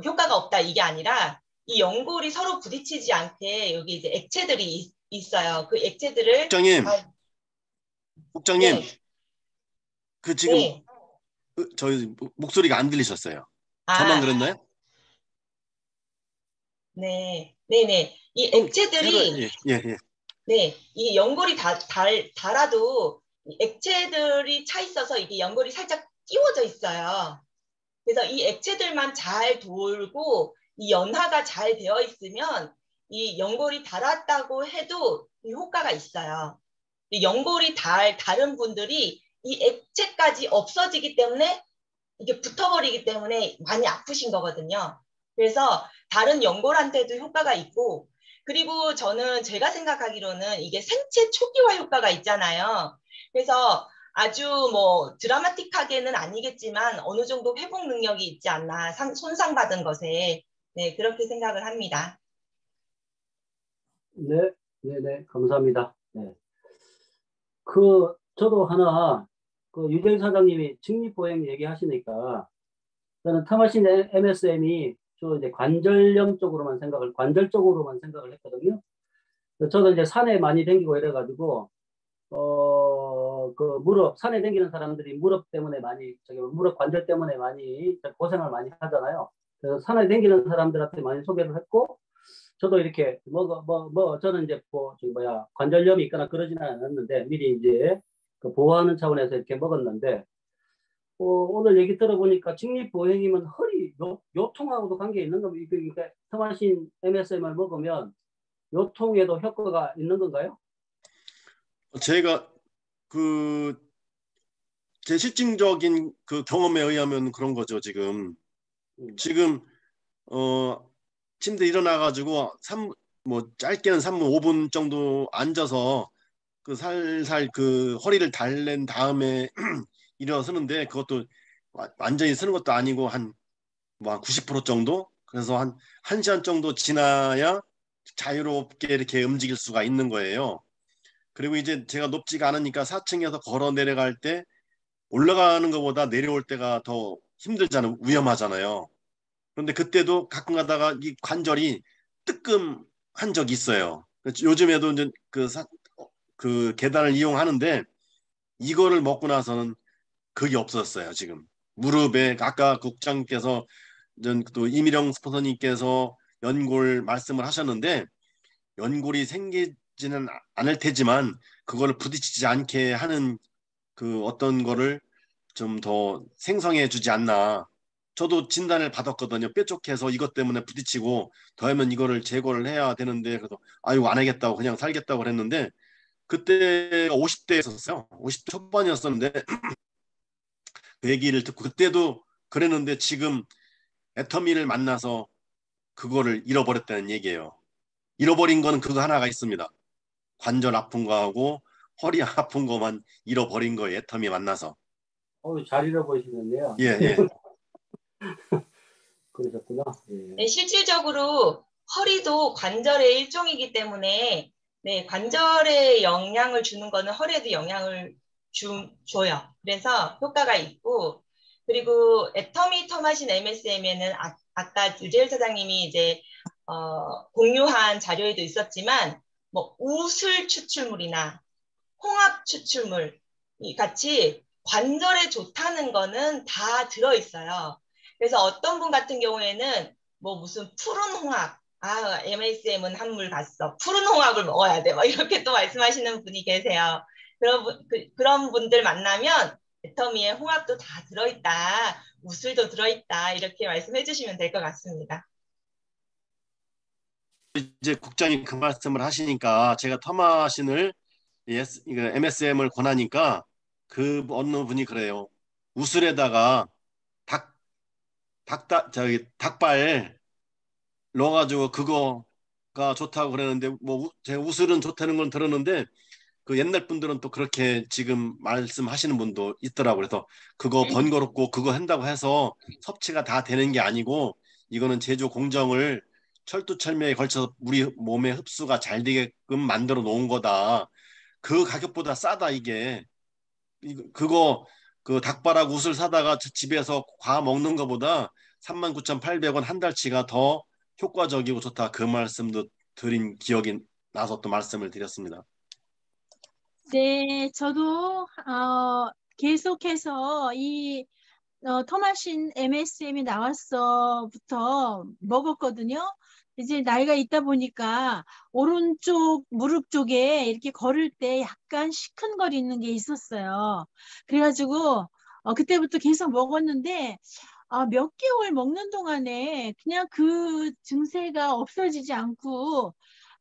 효과가 없다 이게 아니라 이 연골이 서로 부딪히지 않게 여기 이제 액체들이 있어요. 그 액체들을 국장님, 네, 그 지금 네. 저희 목소리가 안 들리셨어요. 저만 아, 그랬나요? 네, 네, 네. 이 액체들이 네, 이 연골이 닳아도 이 액체들이 차 있어서 이게 연골이 살짝 끼워져 있어요. 그래서 이 액체들만 잘 돌고 이 연화가 잘 되어 있으면 이 연골이 닳았다고 해도 이 효과가 있어요. 이 연골이 닳은 분들이 이 액체까지 없어지기 때문에 이게 붙어버리기 때문에 많이 아프신 거거든요. 그래서 다른 연골한테도 효과가 있고, 그리고 저는 제가 생각하기로는 이게 생체 초기화 효과가 있잖아요. 그래서 아주 뭐 드라마틱하게는 아니겠지만 어느 정도 회복 능력이 있지 않나, 손상받은 것에. 네, 그렇게 생각을 합니다. 네, 네, 네, 감사합니다. 네. 저도 하나, 유재일 사장님이 직립보행 얘기하시니까, 저는 타마신 MSM이 이제 관절 쪽으로만 생각을 했거든요. 저도 이제 산에 많이 댕기고 이래가지고, 산에 댕기는 사람들이 무릎 관절 때문에 많이 고생을 많이 하잖아요. 그래서 산에 댕기는 사람들한테 많이 소개를 했고, 저도 이렇게 저는 이제 관절염이 있거나 그러지는 않았는데 미리 이제 그 보호하는 차원에서 이렇게 먹었는데 오늘 얘기 들어보니까 직립보행이면 허리 요통하고도 관계 있는 겁니까? 그러니까 터마신 MSM을 먹으면 요통에도 효과가 있는 건가요? 제가 제 실증적인 그 경험에 의하면 그런 거죠. 지금 침대 일어나가지고 짧게는 3분, 5분 정도 앉아서 그 살살 그 허리를 달랜 다음에 일어서는데 그것도 완전히 쓰는 것도 아니고 한 90% 정도? 그래서 한 1시간 정도 지나야 자유롭게 이렇게 움직일 수가 있는 거예요. 그리고 이제 제가 높지가 않으니까 4층에서 걸어 내려갈 때 올라가는 것보다 내려올 때가 더 힘들잖아요. 위험하잖아요. 그런데 그때도 가끔 가다가 이 관절이 뜨끔한 적이 있어요. 요즘에도 이제 그 계단을 이용하는데 이거를 먹고 나서는 그게 없었어요. 지금 무릎에 아까 국장께서 또 이미령 스폰서님께서 연골 말씀을 하셨는데 연골이 생기지는 않을 테지만 그거를 부딪히지 않게 하는 그 어떤 거를 좀 더 생성해 주지 않나. 저도 진단을 받았거든요. 뾰족해서 이것 때문에 부딪히고 더하면 이거를 제거를 해야 되는데 그래도 아유 안 하겠다고 그냥 살겠다고 그랬는데 그때가 50대였었어요. 50대 초반이었었는데 그 얘기를 듣고 그때도 그랬는데 지금 애터미를 만나서 그거를 잃어버렸다는 얘기예요. 잃어버린 거는 그거 하나가 있습니다. 관절 아픈 거하고 허리 아픈 거만 잃어버린 거예요. 애터미 만나서. 잘 잃어버리시는데요. 예, 예. 그러셨구나. 네, 실질적으로 허리도 관절의 일종이기 때문에 네, 관절에 영향을 주는 거는 허리에도 영향을 줘요. 그래서 효과가 있고 그리고 애터미 터마신 MSM에는 아까 유재열 사장님이 이제 공유한 자료에도 있었지만 뭐 우슬 추출물이나 홍합 추출물 같이 관절에 좋다는 거는 다 들어있어요. 그래서 어떤 분 같은 경우에는 뭐 무슨 푸른 홍합, MSM은 한물 갔어. 푸른 홍합을 먹어야 돼. 막 이렇게 또 말씀하시는 분이 계세요. 그런 분들 만나면 애터미에 홍합도 다 들어있다. 우슬도 들어있다. 이렇게 말씀해 주시면 될 것 같습니다. 이제 국장님 그 말씀을 하시니까 제가 터마신을 이거 MSM을 권하니까 그 어느 분이 그래요. 우슬에다가 닭발 넣어가지고 그거가 좋다고 그러는데 뭐 제 우슬은 좋다는 건 들었는데 그 옛날 분들은 또 그렇게 지금 말씀하시는 분도 있더라고요. 그래서 그거 번거롭고 그거 한다고 해서 섭취가 다 되는 게 아니고 이거는 제조 공정을 철두철미에 걸쳐서 우리 몸에 흡수가 잘 되게끔 만들어 놓은 거다. 그 가격보다 싸다 이게. 그거 그 닭발하고 우슬 사다가 집에서 과 먹는 것보다 39,800원 한 달치가 더 효과적이고 좋다. 그 말씀도 드린 기억이 나서 또 말씀을 드렸습니다. 네, 저도 계속해서 이 터마신 MSM이 나왔어부터 먹었거든요. 이제 나이가 있다 보니까 오른쪽 무릎 쪽에 이렇게 걸을 때 약간 시큰거리는 게 있었어요. 그래가지고 그때부터 계속 먹었는데 몇 개월 먹는 동안에 그냥 그 증세가 없어지지 않고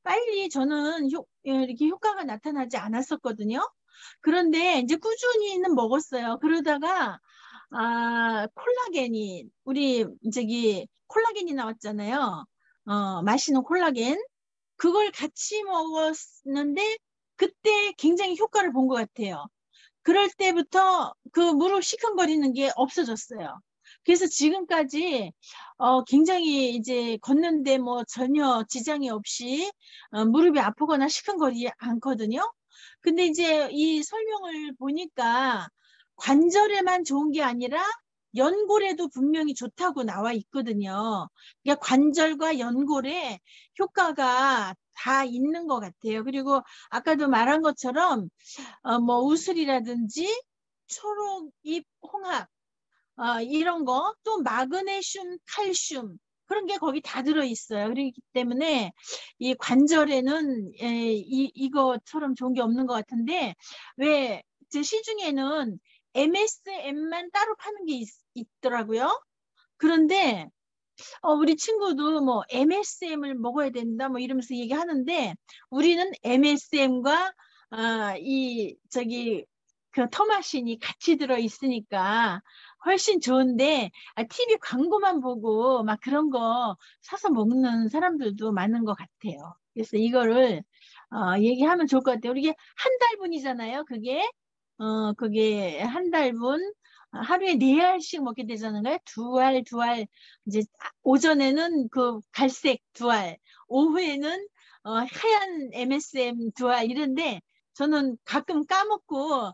빨리 저는 이렇게 효과가 나타나지 않았었거든요. 그런데 이제 꾸준히는 먹었어요. 그러다가 콜라겐이 우리 콜라겐이 나왔잖아요. 마시는 콜라겐 그걸 같이 먹었는데 그때 굉장히 효과를 본 것 같아요. 그럴 때부터 그 무릎 시큰거리는 게 없어졌어요. 그래서 지금까지 굉장히 이제 걷는데 뭐 전혀 지장이 없이 무릎이 아프거나 시큰거리지 않거든요. 근데 이제 이 설명을 보니까 관절에만 좋은 게 아니라 연골에도 분명히 좋다고 나와 있거든요. 그러니까 관절과 연골에 효과가 다 있는 것 같아요. 그리고 아까도 말한 것처럼 뭐 우슬이라든지 초록잎 홍합 이런 거, 또 마그네슘, 칼슘 그런 게 거기 다 들어있어요. 그렇기 때문에 이 관절에는 이거처럼 좋은 게 없는 것 같은데 왜 제 시중에는 MSM만 따로 파는 게 있더라고요. 그런데 우리 친구도 뭐 MSM을 먹어야 된다 뭐 이러면서 얘기하는데 우리는 MSM과 그 터마신이 같이 들어 있으니까 훨씬 좋은데 TV 광고만 보고 막 그런 거 사서 먹는 사람들도 많은 것 같아요. 그래서 이거를 얘기하면 좋을 것 같아요. 이게 한 달분이잖아요. 그게 한 달분 하루에 4알씩 먹게 되잖아요. 2알. 이제 오전에는 그 갈색 2알, 오후에는 하얀 MSM 2알 이런데 저는 가끔 까먹고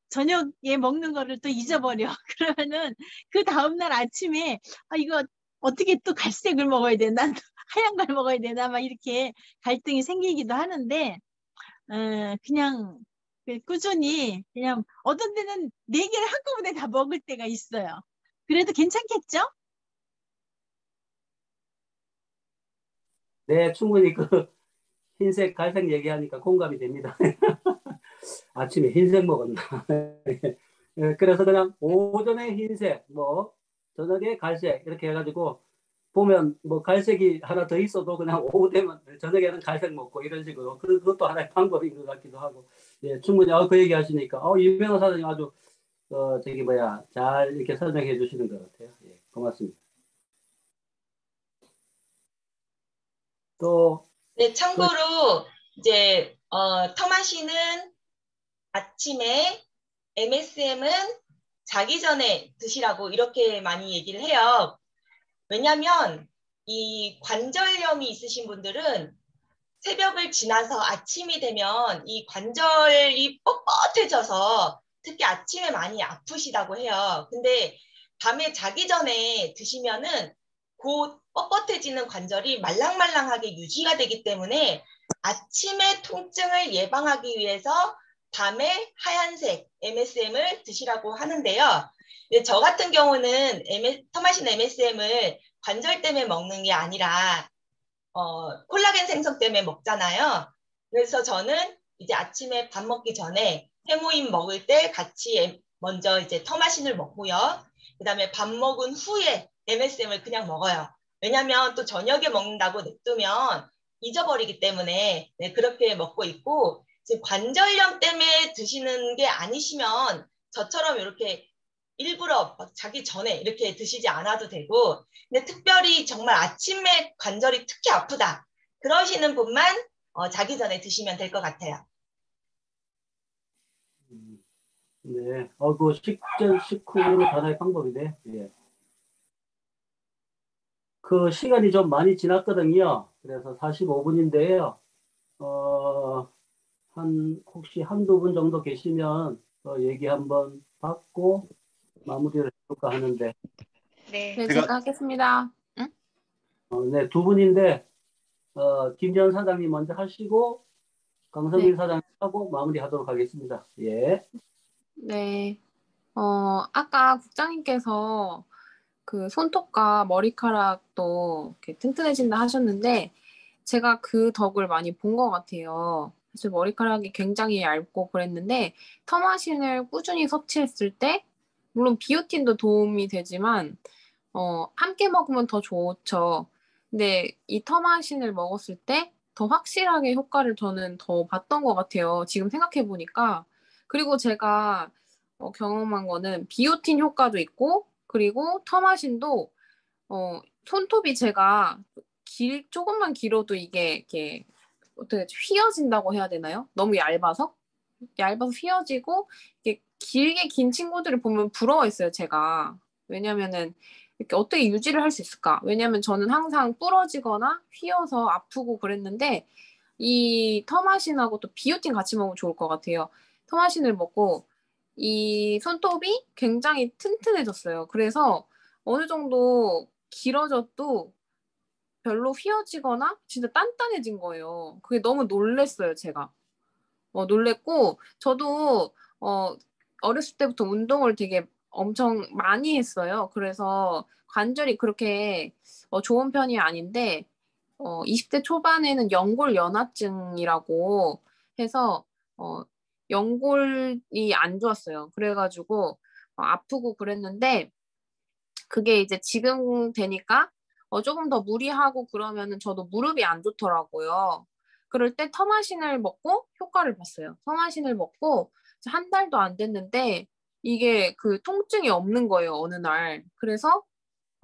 저녁에 먹는 거를 또 잊어버려. 그러면은 그 다음날 아침에 이거 어떻게 또 갈색을 먹어야 되나? 하얀 걸 먹어야 되나? 막 이렇게 갈등이 생기기도 하는데 그냥 꾸준히 그냥 어떤 데는 4개를 한꺼번에 다 먹을 때가 있어요. 그래도 괜찮겠죠? 네, 충분히 그 흰색, 갈색 얘기하니까 공감이 됩니다. 아침에 흰색 먹었나. 그래서 그냥 오전에 흰색, 뭐 저녁에 갈색 이렇게 해가지고 보면 뭐 갈색이 하나 더 있어도 그냥 오후 되면 저녁에는 갈색 먹고 이런 식으로 그것도 하나의 방법인 것 같기도 하고. 예, 충분히 그 얘기 하시니까 유명한 사장님 아주 잘 이렇게 설명해 주시는 것 같아요. 예, 고맙습니다. 또 네, 참고로 이제 터마시는 아침에 MSM은 자기 전에 드시라고 이렇게 많이 얘기를 해요. 왜냐하면 이 관절염이 있으신 분들은 새벽을 지나서 아침이 되면 이 관절이 뻣뻣해져서 특히 아침에 많이 아프시다고 해요. 근데 밤에 자기 전에 드시면은 곧 뻣뻣해지는 관절이 말랑말랑하게 유지가 되기 때문에 아침에 통증을 예방하기 위해서 밤에 하얀색 MSM을 드시라고 하는데요. 저 같은 경우는 터마신 MSM을 관절 때문에 먹는 게 아니라 콜라겐 생성 때문에 먹잖아요. 그래서 저는 이제 아침에 밥 먹기 전에 해모임 먹을 때 같이 먼저 이제 터마신을 먹고요. 그다음에 밥 먹은 후에 MSM을 그냥 먹어요. 왜냐하면 또 저녁에 먹는다고 냅두면 잊어버리기 때문에 네, 그렇게 먹고 있고 관절염 때문에 드시는 게 아니시면 저처럼 이렇게 일부러 자기 전에 이렇게 드시지 않아도 되고 근데 특별히 정말 아침에 관절이 특히 아프다 그러시는 분만 자기 전에 드시면 될 것 같아요. 네, 그 식후는 하나의 방법이네. 예. 그 시간이 좀 많이 지났거든요. 그래서 45분인데요. 혹시 한두 분 정도 계시면 얘기 한번 받고 마무리를 해볼까 하는데. 네, 제가 하겠습니다. 응? 네, 2분인데 김전 사장님 먼저 하시고 강성민 사장님 하고 마무리하도록 하겠습니다. 예. 네. 아까 국장님께서 그 손톱과 머리카락도 이렇게 튼튼해진다 하셨는데 제가 그 덕을 많이 본 것 같아요. 사실 머리카락이 굉장히 얇고 그랬는데 터마신을 꾸준히 섭취했을 때 물론 비오틴도 도움이 되지만 함께 먹으면 더 좋죠. 근데 이 터마신을 먹었을 때 더 확실하게 효과를 저는 더 봤던 것 같아요. 지금 생각해 보니까. 그리고 제가 경험한 거는 비오틴 효과도 있고 그리고 터마신도 손톱이 제가 조금만 길어도 이게 이렇게 어떻게 휘어진다고 해야 되나요? 너무 얇아서 휘어지고 이게 길게 긴 친구들을 보면 부러워했어요, 제가. 왜냐면은 이렇게 어떻게 유지를 할 수 있을까? 왜냐면 저는 항상 부러지거나 휘어서 아프고 그랬는데 이 터마신하고 또 비오틴 같이 먹으면 좋을 것 같아요. 터마신을 먹고 이 손톱이 굉장히 튼튼해졌어요. 그래서 어느 정도 길어져도 별로 휘어지거나 진짜 단단해진 거예요. 그게 너무 놀랬어요, 제가. 놀랬고 저도 어렸을 때부터 운동을 되게 엄청 많이 했어요. 그래서 관절이 그렇게 좋은 편이 아닌데 20대 초반에는 연골 연화증이라고 해서 연골이 안 좋았어요. 그래가지고 아프고 그랬는데 그게 이제 지금 되니까 조금 더 무리하고 그러면은 저도 무릎이 안 좋더라고요. 그럴 때 터마신을 먹고 효과를 봤어요. 터마신을 먹고 한 달도 안 됐는데 이게 그 통증이 없는 거예요, 어느 날. 그래서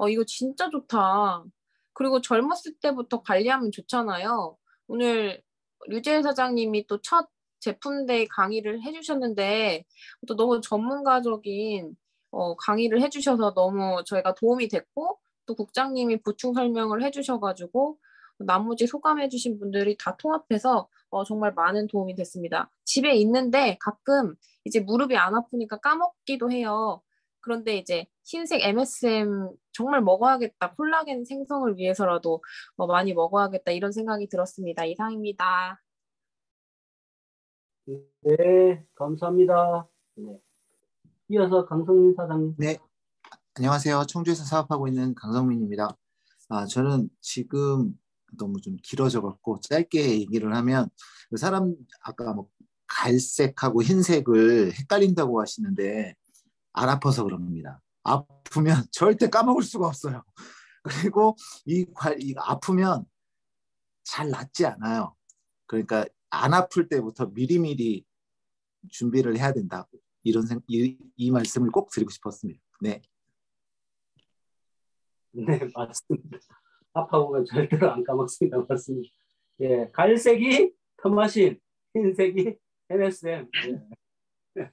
이거 진짜 좋다. 그리고 젊었을 때부터 관리하면 좋잖아요. 오늘 류재 사장님이 또 첫 제품데이 강의를 해주셨는데 또 너무 전문가적인 강의를 해주셔서 너무 저희가 도움이 됐고 또 국장님이 보충 설명을 해주셔가지고 나머지 소감해주신 분들이 다 통합해서 정말 많은 도움이 됐습니다. 집에 있는데 가끔 이제 무릎이 안 아프니까 까먹기도 해요. 그런데 이제 흰색 MSM 정말 먹어야겠다. 콜라겐 생성을 위해서라도 많이 먹어야겠다. 이런 생각이 들었습니다. 이상입니다. 네, 감사합니다. 네. 이어서 강성민 사장님. 네, 안녕하세요. 청주에서 사업하고 있는 강성민입니다. 저는 지금 너무 좀 길어져갖고 짧게 얘기를 하면 사람 아까 뭐 갈색하고 흰색을 헷갈린다고 하시는데 안 아파서 그럽니다. 아프면 절대 까먹을 수가 없어요. 그리고 이 아프면 잘 낫지 않아요. 그러니까 안 아플 때부터 미리미리 준비를 해야 된다. 이 말씀을 꼭 드리고 싶었습니다. 네. 네, 맞습니다. 아파보면 절대로 안 까먹습니다. 맞습니다. 예, 갈색이 터마신, 흰색이 MSM. 예.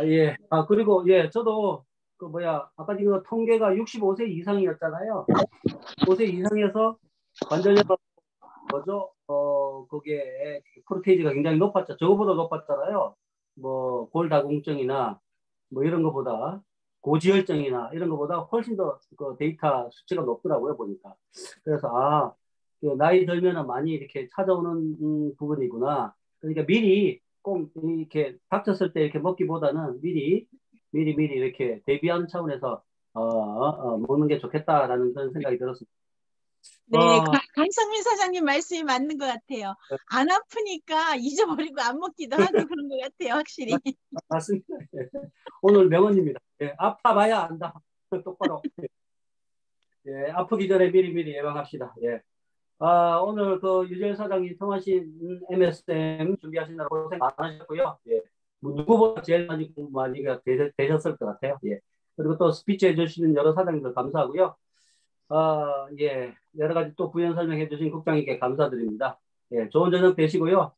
예. 그리고 예, 저도 아까 지금 통계가 65세 이상이었잖아요. 5세 이상에서 관절염 거죠. 그게 프로테이지가 굉장히 높았죠. 저거보다 높았잖아요. 뭐 골다공증이나 뭐 이런 거보다 고지혈증이나 이런 거보다 훨씬 더 그 데이터 수치가 높더라고요, 보니까. 그래서 그 나이 들면은 많이 이렇게 찾아오는 부분이구나. 그러니까 미리 꼭 이렇게 닥쳤을 때 이렇게 먹기보다는 미리 이렇게 대비하는 차원에서 먹는 게 좋겠다라는 그런 생각이 들었습니다. 네, 강성민 사장님 말씀이 맞는 것 같아요. 안 아프니까 잊어버리고 안 먹기도 하고 그런 것 같아요, 확실히. 맞습니다. 오늘 명언입니다. 예, 아파봐야 안다. 똑바로. 예, 아프기 전에 미리 예방합시다. 예. 오늘 그 유재 사장님 통하신 MSM 준비하시느라 고생 많으셨고요. 예. 누구보다 제일 많이 되셨을 것 같아요. 예. 그리고 또 스피치 해주시는 여러 사장님들 감사하고요. 예. 여러 가지 또 부연 설명해 주신 국장님께 감사드립니다. 예. 좋은 저녁 되시고요.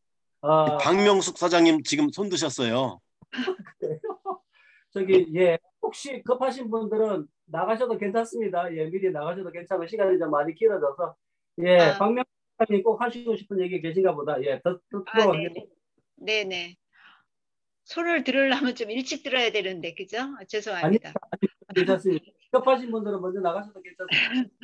박명숙 사장님 지금 손 드셨어요. 예. 혹시 급하신 분들은 나가셔도 괜찮습니다. 예. 미리 나가셔도 괜찮고 시간이 좀 많이 길어져서 예. 박명숙 사장님 꼭 하시고 싶은 얘기 계신가 보다. 예. 네네. 손을 들으려면 좀 일찍 들어야 되는데, 그죠? 죄송합니다. 괜찮습니다. 급하신 분들은 먼저 나가셔도 괜찮습니다.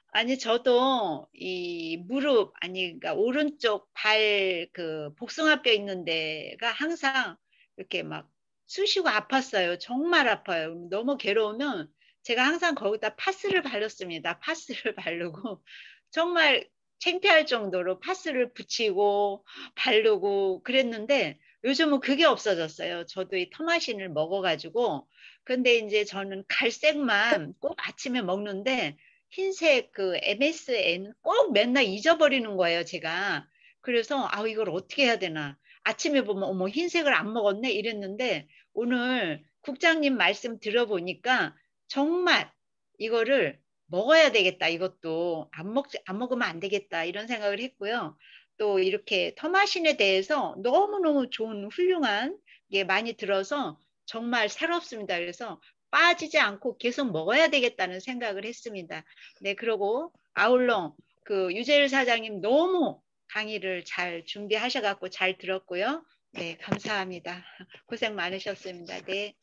아니, 저도 이 무릎, 그러니까 오른쪽 발 복숭아뼈 있는 데가 항상 이렇게 막 쑤시고 아팠어요. 정말 아파요. 너무 괴로우면 제가 항상 거기다 파스를 발랐습니다. 파스를 바르고 정말 창피할 정도로 파스를 붙이고 바르고 그랬는데 요즘은 그게 없어졌어요. 저도 이 터마신을 먹어가지고. 근데 이제 저는 갈색만 꼭 아침에 먹는데 흰색 그 MSN 꼭 맨날 잊어버리는 거예요, 제가. 그래서 이걸 어떻게 해야 되나. 아침에 보면 어머 흰색을 안 먹었네 이랬는데 오늘 국장님 말씀 들어보니까 정말 이거를 먹어야 되겠다. 이것도 안 먹으면 안 되겠다. 이런 생각을 했고요. 또 이렇게 터마신에 대해서 너무너무 좋은 훌륭한 게 많이 들어서 정말 새롭습니다. 그래서 빠지지 않고 계속 먹어야 되겠다는 생각을 했습니다. 네, 그리고 아울러 그 유재일 사장님 너무 강의를 잘 준비하셔갖고 잘 들었고요. 네, 감사합니다. 고생 많으셨습니다. 네,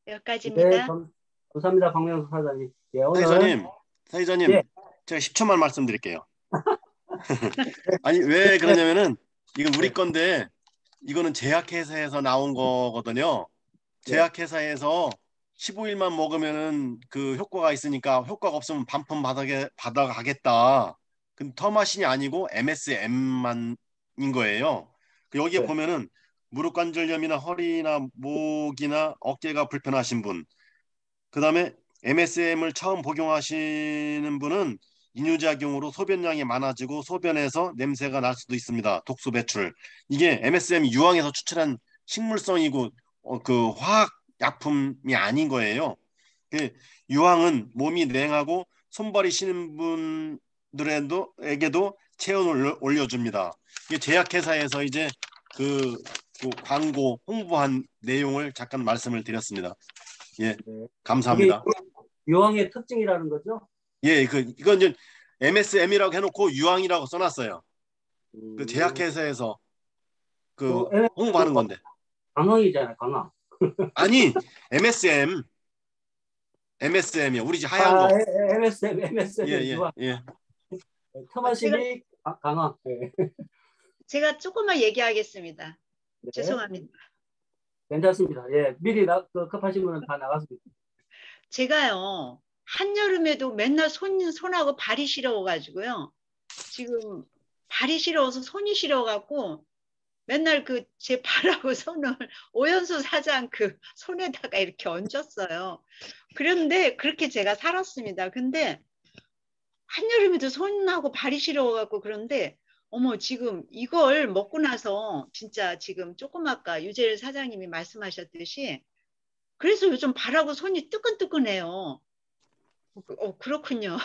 여기까지입니다. 네, 감사합니다, 박명수 사장님. 예, 사회자님, 예. 제가 10초만 말씀드릴게요. 아니 왜 그러냐면은 이건 우리 건데 이거는 제약회사에서 나온 거거든요. 제약회사에서 15일만 먹으면은 그 효과가 있으니까 효과가 없으면 반품 받아가겠다. 근데 터마신이 아니고 MSM만인 거예요. 여기에 네. 보면은 무릎 관절염이나 허리나 목이나 어깨가 불편하신 분, 그다음에 MSM을 처음 복용하시는 분은 이뇨작용으로 소변량이 많아지고 소변에서 냄새가 날 수도 있습니다. 독소 배출. 이게 MSM이 유황에서 추출한 식물성이고 그 화학 약품이 아닌 거예요. 그 유황은 몸이 냉하고 손발이 시는 분들에게도 체온을 올려줍니다. 이게 제약회사에서 이제 그 광고 홍보한 내용을 잠깐 말씀을 드렸습니다. 예, 네. 감사합니다. 이게 유황의 특징이라는 거죠? 예, 이건 이제 MSM이라고 해놓고 유황이라고 써놨어요. 그 제약회사에서 그 홍보하는 건데. 강황이잖아요, 강황. 아니, MSM이요. 우리 집 하얀 거. MSM 예, 유황. 예. 터마신이 강황. 네. 제가 조금만 얘기하겠습니다. 네. 죄송합니다. 괜찮습니다. 예, 미리 급하신 분은 다 나갔습니다. 제가요, 한여름에도 맨날 손하고 발이 시려워가지고요. 지금 발이 시려워서 손이 시려워갖고 맨날 그 제 발하고 손을 오연수 사장 그 손에다가 이렇게 얹었어요. 그런데 그렇게 제가 살았습니다. 근데 한여름에도 손하고 발이 시려워갖고 그런데 어머 지금 이걸 먹고 나서 진짜 지금 조금 아까 유재일 사장님이 말씀하셨듯이 그래서 요즘 발하고 손이 뜨끈뜨끈해요. 그렇군요.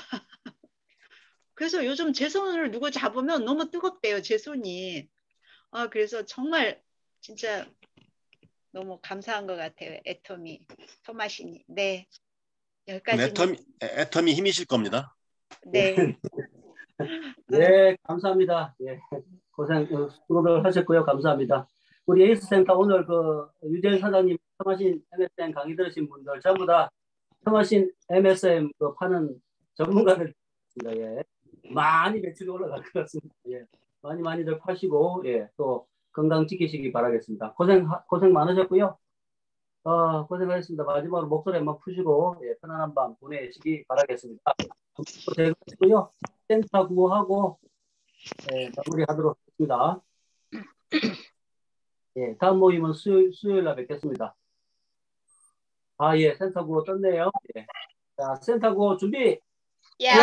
그래서 요즘 제 손을 누구 잡으면 너무 뜨겁대요, 제 손이. 그래서 정말 진짜 너무 감사한 것 같아요, 애터미, 토마시니. 네, 여기까지. 애터미 힘이실 겁니다. 네. 네, 감사합니다. 예, 수고를 하셨고요. 감사합니다. 우리 에이스센터 오늘 유재일 사장님 터마신 MSM 강의 들으신 분들 전부 다 터마신 MSM 파는 전문가들 있습니다. 예. 많이 매출이 올라갈 것 같습니다. 예. 많이들 파시고 예, 또 건강 지키시기 바라겠습니다. 고생 많으셨고요. 고생하셨습니다. 마지막으로 목소리 한번 푸시고 예, 편안한 밤 보내시기 바라겠습니다. 되고요. 센터 구호하고 예, 마무리하도록 하겠습니다. 예, 다음 모임은 수요일 날 뵙겠습니다. 예, 센터 구호 떴네요. 예. 자, 센터 구호 준비. 야!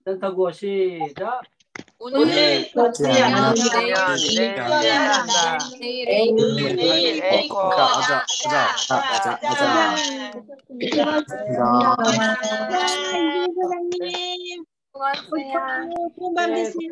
센터 구호 시작. 오늘 아니면 내일 에이코. 가자. 사장님. 수고하세요. 좋은 밤 되세요.